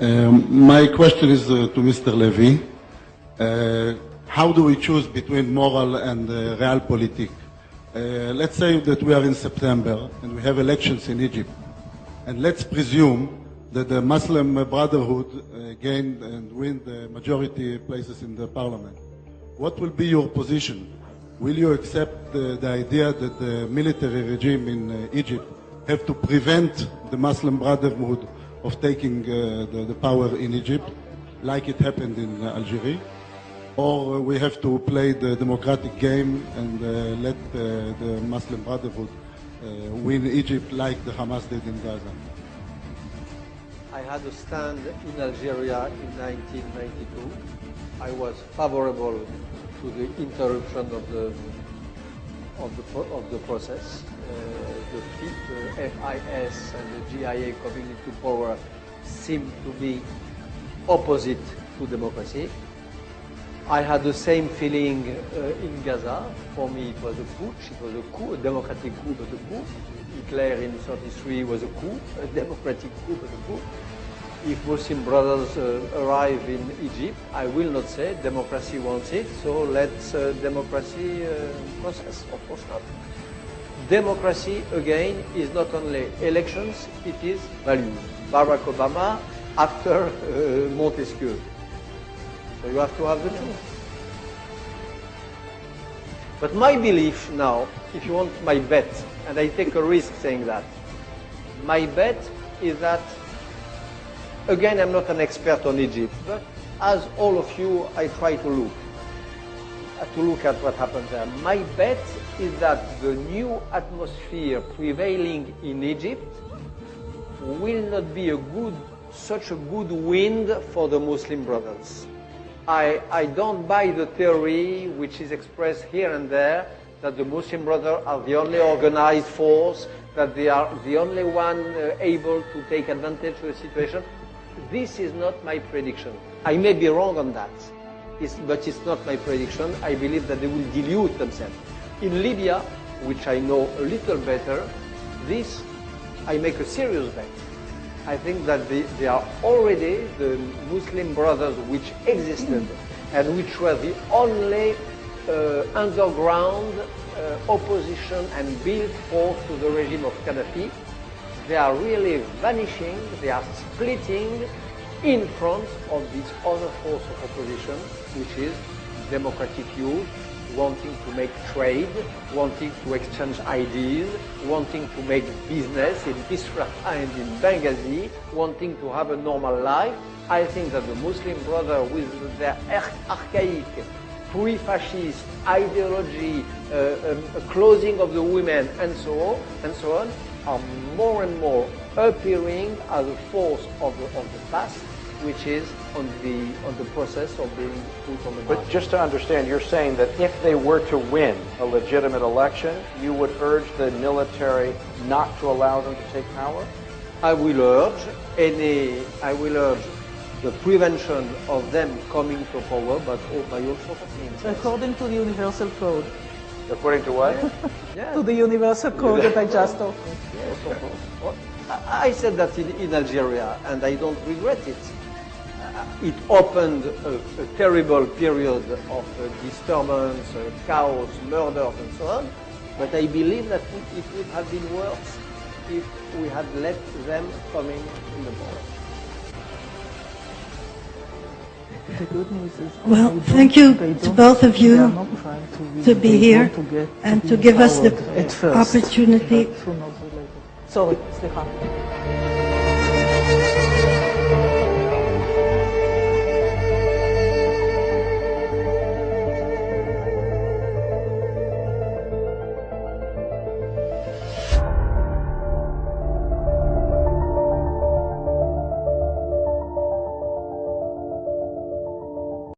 My question is to Mr. Levy. How do we choose between moral and realpolitik? Let's say that we are in September and we have elections in Egypt. And let's presume that the Muslim Brotherhood gain and win the majority places in the parliament. What will be your position? Will you accept the idea that the military regime in Egypt have to prevent the Muslim Brotherhood of taking the power in Egypt, like it happened in Algeria? Or we have to play the democratic game and let the Muslim Brotherhood win Egypt like the Hamas did in Gaza? I had a stand in Algeria in 1992. I was favorable to the interruption of the process. The FIS and the GIA coming into power seemed to be opposite to democracy. I had the same feeling in Gaza. For me, it was a putsch. It was a coup, a democratic coup, but a coup. Hitler in 1933 was a coup, a democratic coup, but a coup. If Muslim brothers arrive in Egypt, I will not say democracy wants it, so let's democracy process. Of course not. Democracy, again, is not only elections, it is values. Barack Obama after Montesquieu. So you have to have the two. But my belief now, if you want my bet, and I take a risk saying that, my bet is that, again, I'm not an expert on Egypt, but as all of you, I try to look at what happens there. My bet is that the new atmosphere prevailing in Egypt will not be such a good wind for the Muslim brothers. I don't buy the theory which is expressed here and there that the Muslim brothers are the only organized force, that they are the only one able to take advantage of the situation. This is not my prediction. I may be wrong on that, but it's not my prediction. I believe that they will dilute themselves. In Libya, which I know a little better, this I make a serious bet. I think that they are already the Muslim brothers which existed and which were the only underground opposition and built force to the regime of Gaddafi. They are really vanishing, they are splitting in front of this other force of opposition, which is democratic youth, wanting to make trade, wanting to exchange ideas, wanting to make business in Bisra and in Benghazi, wanting to have a normal life. I think that the Muslim Brothers, with their archaic, pre-fascist ideology, closing of the women, and so on, are more and more appearing as a force of the past, which is on the process of being put on the market. But just to understand, you're saying that if they were to win a legitimate election, you would urge the military not to allow them to take power? I will urge the prevention of them coming to power, but by all sorts of means. According to the Universal Code. According to what? Yes. To the Universal Code that I just talked. Yes, of course. I said that in Algeria, and I don't regret it. It opened a terrible period of disturbance, chaos, murders, and so on. But I believe that it would have been worse if we had let them coming in the power. The good news is, well, thank you to both of you to be here and to give us the opportunity. Sorry, Slicha.